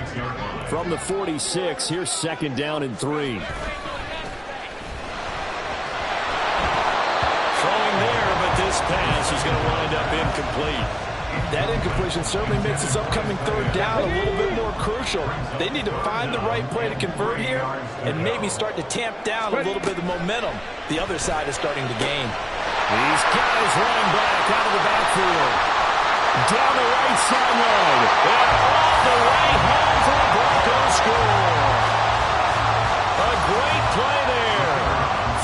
From the 46, here's 2nd down and 3. Throwing there, but this pass is going to wind up incomplete. That incompletion certainly makes this upcoming 3rd down a little bit more crucial. They need to find the right play to convert here and maybe start to tamp down a little bit of the momentum the other side is starting to gain. These guys running back out of the backfield. Down the right sideline. And all the way home for the Broncos score. A great play there.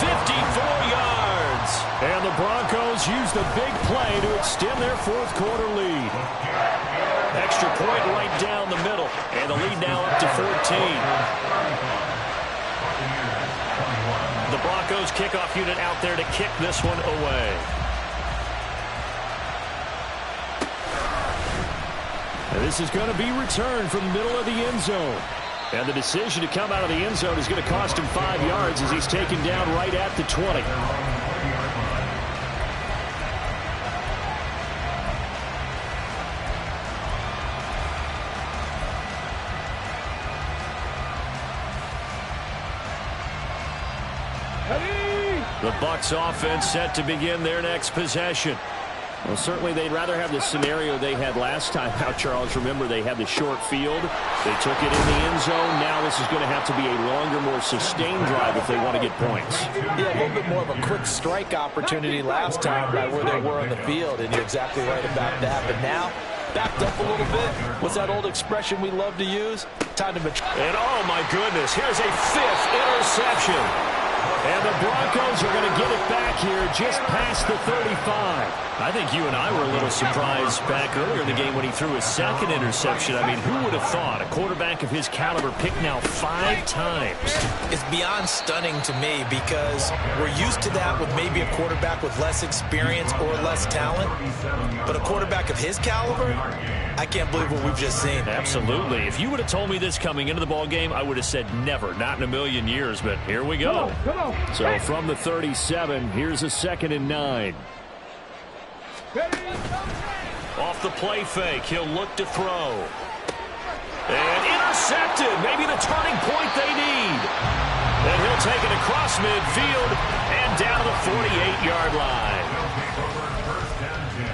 54 yards. And the Broncos use the big play to extend their 4th quarter lead. Extra point right down the middle. And the lead now up to 14. The Broncos kickoff unit out there to kick this one away. And this is going to be returned from the middle of the end zone. And the decision to come out of the end zone is going to cost him 5 yards as he's taken down right at the 20. The Bucs offense set to begin their next possession. Well, certainly they'd rather have the scenario they had last time out, Charles. Remember, they had the short field. They took it in the end zone. Now this is going to have to be a longer, more sustained drive if they want to get points. Yeah, a little bit more of a quick strike opportunity last time by where they were on the field, and you're exactly right about that. But now, backed up a little bit. What's that old expression we love to use? Time to mature. And oh my goodness, here's a 5th interception. And the Broncos are going to get it back here just past the 35. I think you and I were a little surprised back earlier in the game when he threw his 2nd interception. I mean, who would have thought a quarterback of his caliber picked now 5 times? It's beyond stunning to me because we're used to that with maybe a quarterback with less experience or less talent. But a quarterback of his caliber, I can't believe what we've just seen. Absolutely. If you would have told me this coming into the ball game, I would have said never, not in a million years. But here we go. So from the 37, here's a 2nd and 9. Off the play fake, he'll look to throw. And intercepted, maybe the turning point they need. And he'll take it across midfield and down to the 48-yard line. First and 10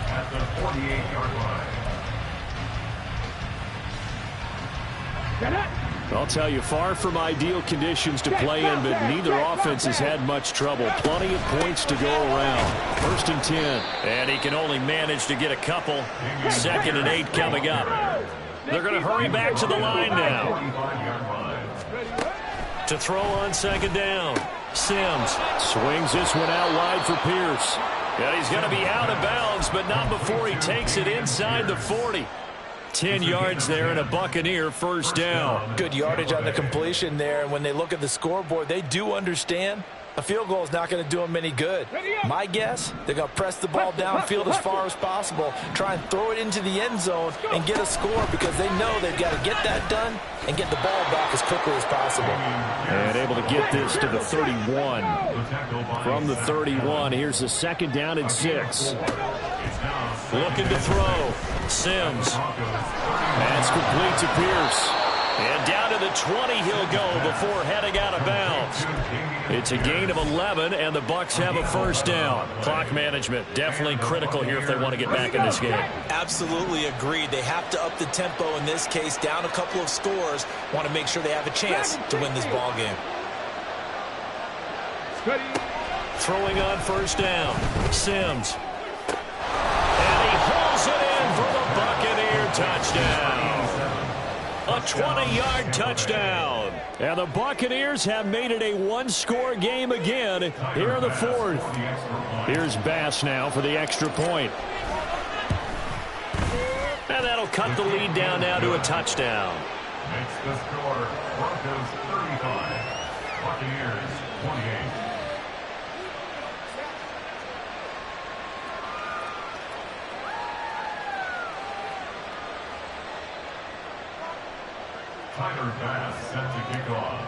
at the 48-yard line. I'll tell you, far from ideal conditions to play in, but neither offense has had much trouble. Plenty of points to go around. 1st and 10. And he can only manage to get a couple. 2nd and 8 coming up. They're going to hurry back to the line now. To throw on 2nd down. Sims swings this one out wide for Pierce. And he's going to be out of bounds, but not before he takes it inside the 40. 10 yards there and a Buccaneer first down. Good yardage on the completion there. And when they look at the scoreboard, they do understand a field goal is not going to do them any good. My guess, they're going to press the ball downfield as far as possible, try and throw it into the end zone and get a score because they know they've got to get that done and get the ball back as quickly as possible. And able to get this to the 31. From the 31, here's the 2nd down and 6. Looking to throw. Sims. That's complete to Pierce. And down to the 20 he'll go before heading out of bounds. It's a gain of 11, and the Bucs have a first down. Clock management definitely critical here if they want to get back in this game. Absolutely agreed. They have to up the tempo in this case, down a couple of scores. Want to make sure they have a chance to win this ball game. Throwing on first down, Sims. And he hauls it in for the Buccaneer touchdown. A 20-yard touchdown. And the Buccaneers have made it a one-score game again here in the fourth. Here's Bass now for the extra point. And that'll cut the lead down now to a touchdown. Makes the score Broncos 35, Buccaneers 28. Tyler Bass set to kick off.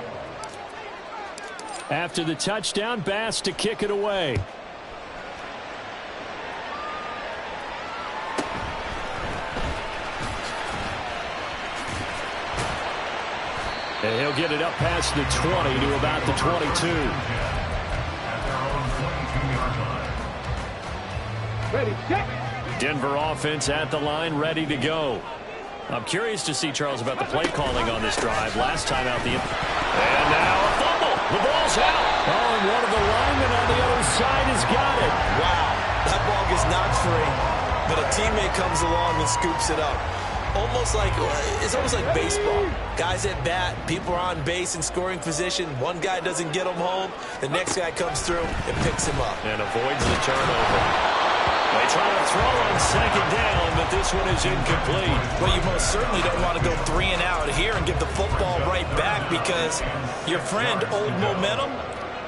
After the touchdown, Bass to kick it away. And he'll get it up past the 20 to about the 22. At their own 22-yard line. Ready, check. Denver offense at the line, ready to go. I'm curious to see, Charles, about the play calling on this drive. Last time out and now a fumble. The ball's out. Oh, and one of the linemen on the other side has got it. Wow, that ball gets knocked free, but a teammate comes along and scoops it up. It's almost like baseball. Guys at bat, people are on base in scoring position. One guy doesn't get him home. The next guy comes through and picks him up. And avoids the turnover. They try to throw on second down, but this one is incomplete. Well, you most certainly don't want to go 3 and out here and give the football right back because your friend, Old Momentum,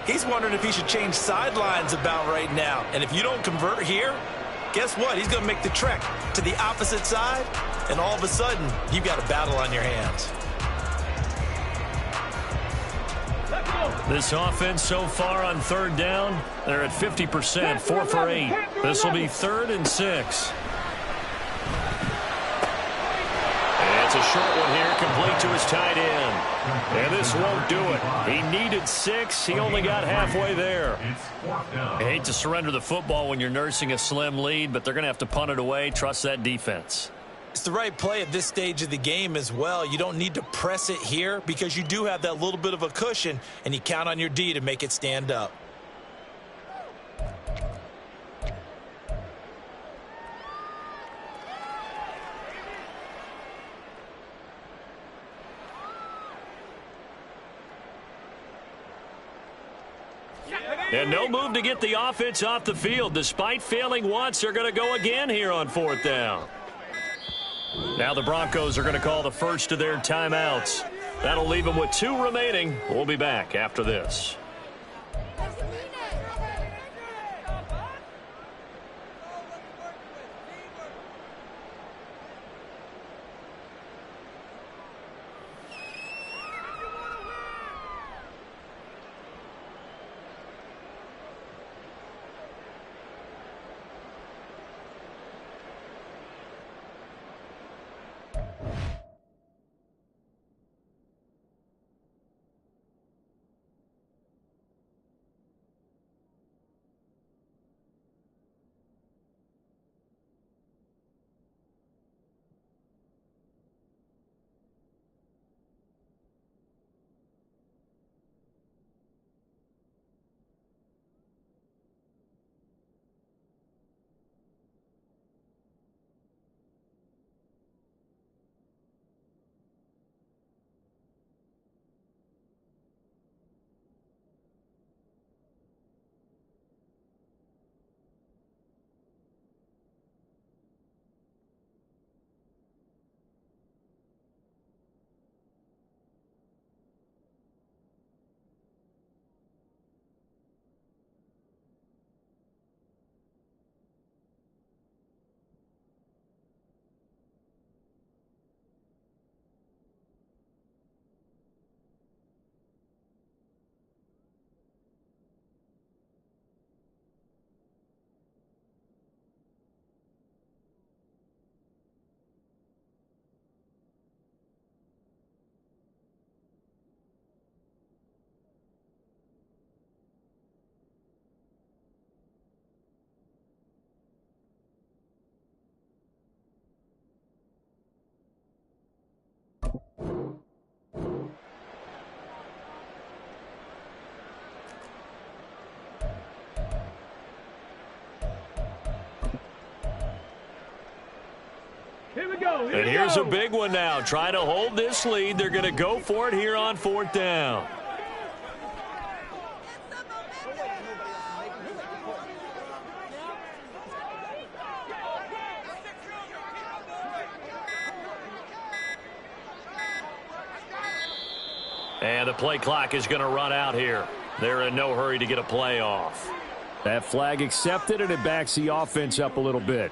he's wondering if he should change sidelines about right now. And if you don't convert here, guess what? He's going to make the trek to the opposite side, and all of a sudden, you've got a battle on your hands. This offense so far on third down, they're at 50%, 4 for 8. This will be 3rd and 6. And it's a short one here, complete to his tight end. And this won't do it. He needed 6. He only got halfway there. I hate to surrender the football when you're nursing a slim lead, but they're going to have to punt it away. Trust that defense. It's the right play at this stage of the game as well. You don't need to press it here because you do have that little bit of a cushion, and you count on your D to make it stand up. And no move to get the offense off the field. Despite failing once, they're going to go again here on 4th down. Now the Broncos are going to call the first of their timeouts. That'll leave them with 2 remaining. We'll be back after this. Here we go. And here's a big one now. Trying to hold this lead. They're going to go for it here on 4th down. And the play clock is going to run out here. They're in no hurry to get a play off. That flag accepted, and it backs the offense up a little bit.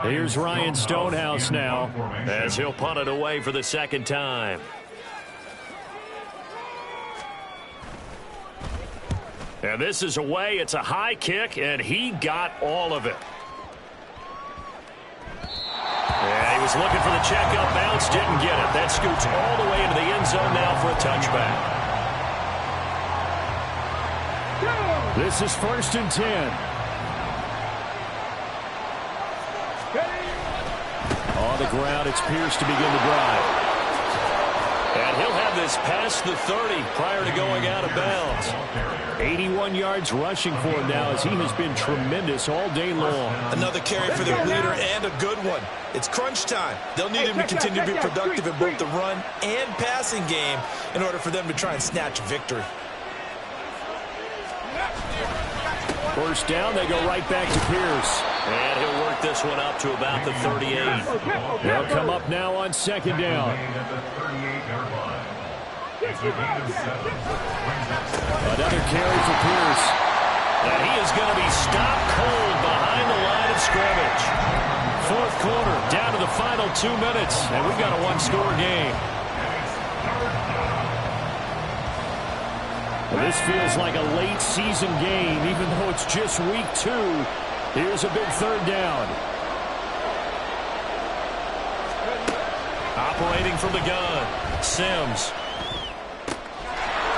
Here's Ryan Stonehouse now as he'll punt it away for the 2nd time. And this is away. It's a high kick, and he got all of it. Yeah, he was looking for the checkup bounce, didn't get it. That scoots all the way into the end zone now for a touchback. This is 1st and 10. On the ground, it's Pierce to begin the drive. And he'll have this past the 30 prior to going out of bounds. 81 yards rushing for him now as he has been tremendous all day long. Another carry for their leader and a good one. It's crunch time. They'll need him to continue to be productive in both the run and passing game in order for them to try and snatch a victory. 1st down, they go right back to Pierce. And he'll work this one up to about the 38. They'll come up now on 2nd down. Another carry for Pierce. And he is going to be stopped cold behind the line of scrimmage. 4th quarter, down to the final 2 minutes, and we've got a one-score game. Well, this feels like a late-season game, even though it's just week 2. Here's a big 3rd down. Operating from the gun, Sims.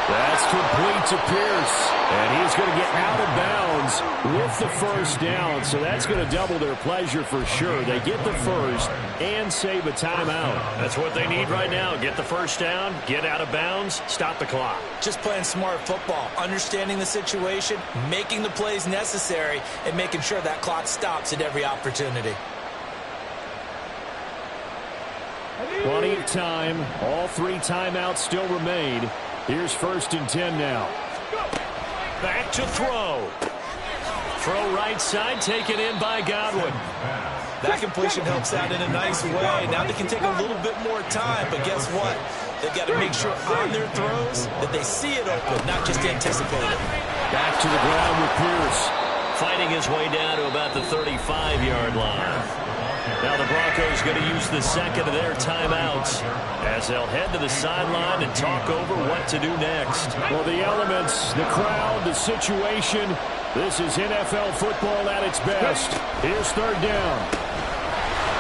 That's complete to Pierce. And he's going to get out of bounds with the 1st down. So that's going to double their pleasure for sure. They get the 1st and save a timeout. That's what they need right now. Get the 1st down, get out of bounds, stop the clock. Just playing smart football, understanding the situation, making the plays necessary, and making sure that clock stops at every opportunity. Plenty of time. All 3 timeouts still remain. Here's 1st and 10 now. Back to throw. Throw right side, taken in by Godwin. That completion helps out in a nice way. Now they can take a little bit more time, but guess what? They've got to make sure on their throws that they see it open, not just anticipate it. Back to the ground with Pierce. Fighting his way down to about the 35-yard line. Now the Broncos going to use the 2nd of their timeouts as they'll head to the sideline and talk over what to do next. Well, the elements, the crowd, the situation, this is NFL football at its best. Here's 3rd down.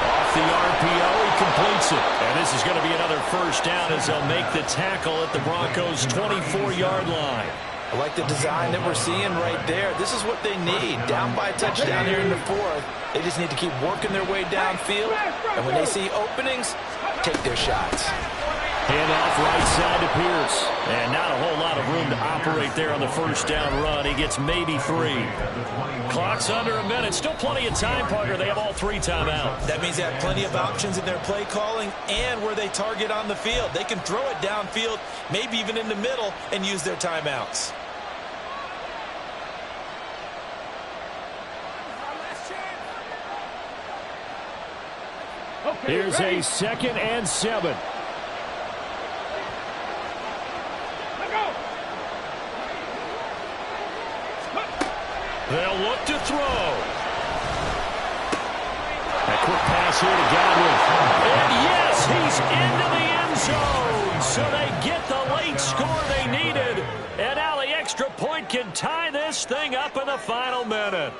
Off the RPO, he completes it. And this is going to be another 1st down as they'll make the tackle at the Broncos' 24-yard line. I like the design that we're seeing right there. This is what they need. Down by a touchdown here in the 4th. They just need to keep working their way downfield. And when they see openings, take their shots. Hand off right side to Pierce. And not a whole lot of room to operate there on the 1st down run. He gets maybe 3. Clock's under a minute. Still plenty of time, partner. They have all 3 timeouts. That means they have plenty of options in their play calling and where they target on the field. They can throw it downfield, maybe even in the middle, and use their timeouts. Here's a 2nd and 7. They'll look to throw. A quick pass here to Godwin. And yes, he's into the end zone. So they get the late score they needed. And now the extra point can tie this thing up in the final minute.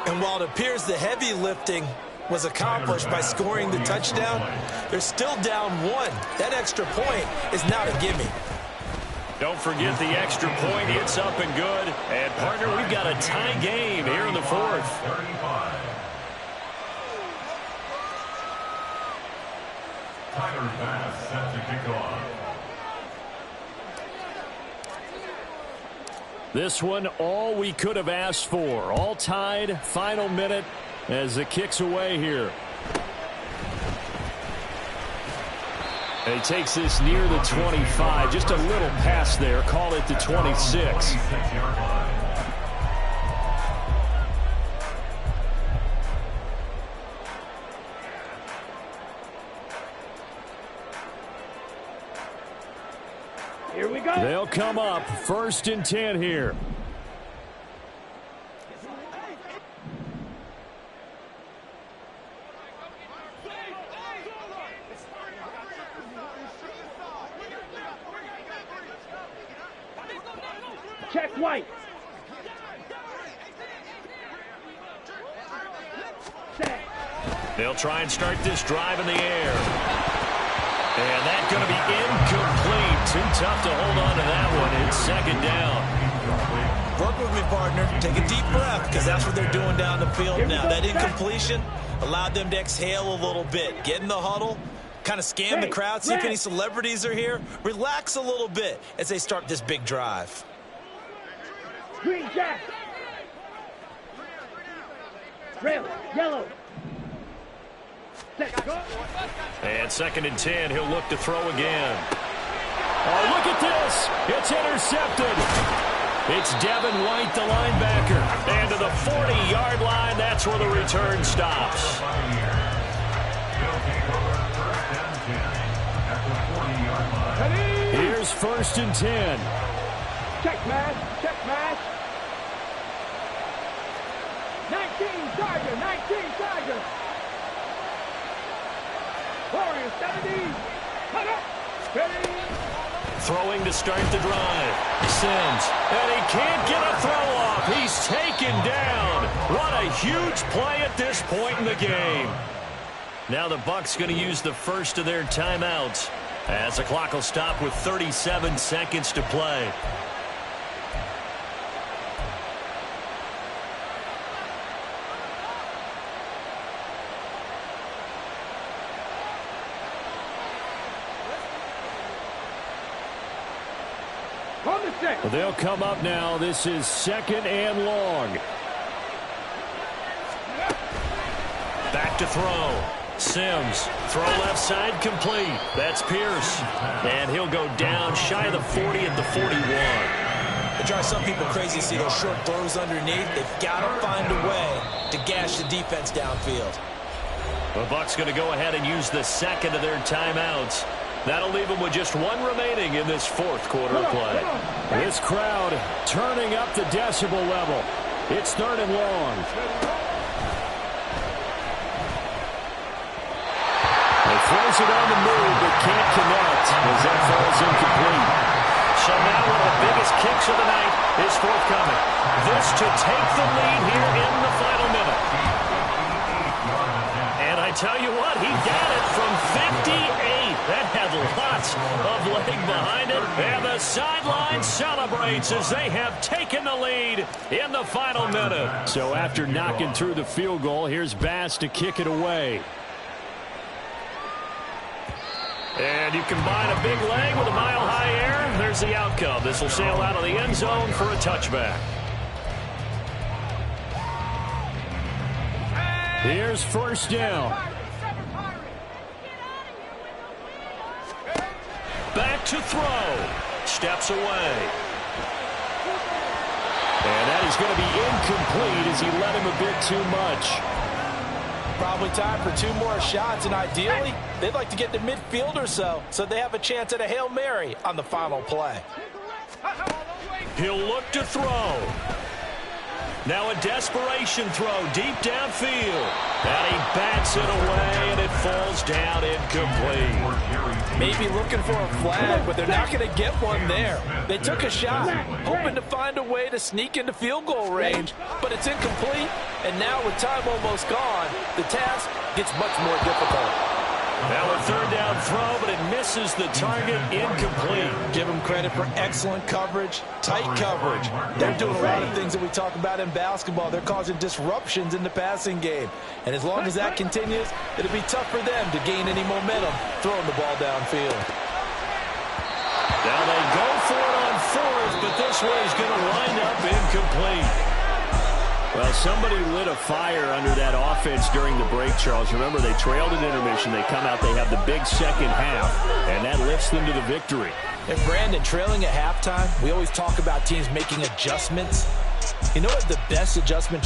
And while it appears the heavy lifting was accomplished by scoring the touchdown, they're still down 1. That extra point is not a gimme. Don't forget the extra point. It's up and good. And, partner, we've got a tie game here in the 4th. 35. Tyler Bass set to kick off. This one, all we could have asked for. All tied, final minute as the kick's away here. And he takes this near the 25. Just a little pass there. Call it the 26. Here we go. They'll come up 1st and 10 here. Check White. Set. They'll try and start this drive in the air. And that's going to be incomplete. Too tough to hold on to that one. It's 2nd down. Work with me, partner. Take a deep breath, because that's what they're doing down the field now. That incompletion allowed them to exhale a little bit. Get in the huddle, kind of scan the crowd, see if any celebrities are here. Relax a little bit as they start this big drive. Green jack. Red, yellow. Set, go. And 2nd and 10, he'll look to throw again. Oh, look at this. It's intercepted. It's Devin White, the linebacker. And to the 40-yard line, that's where the return stops. Here's 1st and 10. Check pass, check pass. 19 Tiger, 19 Tiger. Warriors 70. Cut up. Ready. Throwing to start the drive. Sims. And he can't get a throw off. He's taken down. What a huge play at this point in the game. Now the Bucs going to use the first of their timeouts as the clock will stop with 37 seconds to play. They'll come up now. This is 2nd and long. Back to throw. Sims. Throw left side complete. That's Pierce. And he'll go down shy of the 40 at the 41. It drives some people crazy to see those short throws underneath. They've got to find a way to gash the defense downfield. The Bucs going to go ahead and use the 2nd of their timeouts. That'll leave them with just one remaining in this 4th quarter of play. This crowd turning up the decibel level. It's 3rd and long. He throws it on the move, but can't connect as that falls incomplete. So now one of the biggest kicks of the night is forthcoming. This to take the lead here in the final minute. And I tell you what, he got it from 58. That had lots of leg behind it. And the sideline celebrates as they have taken the lead in the final minute. So after knocking through the field goal, here's Bass to kick it away. And you combine a big leg with a mile-high air, there's the outcome. This will sail out of the end zone for a touchback. Here's 1st down. Back to throw. Steps away. And that is going to be incomplete as he let him a bit too much. Probably time for 2 more shots, and ideally, they'd like to get to midfield or so they have a chance at a Hail Mary on the final play. He'll look to throw. Now a desperation throw deep downfield. And he bats it away, and it falls down incomplete. Maybe looking for a flag, but they're not going to get one there. They took a shot, hoping to find a way to sneak into field goal range, but it's incomplete. And now with time almost gone, the task gets much more difficult. Now a 3rd down throw, but it misses the target, incomplete. Give them credit for excellent coverage, tight coverage. They're doing a lot of things that we talk about in basketball. They're causing disruptions in the passing game. And as long as that continues, it'll be tough for them to gain any momentum throwing the ball downfield. Now they go for it on 4th, but this one is going to wind up incomplete. Well, somebody lit a fire under that offense during the break, Charles. Remember, they trailed at intermission. They come out, they have the big second half, and that lifts them to the victory. And Brandon, trailing at halftime, we always talk about teams making adjustments. You know what the best adjustment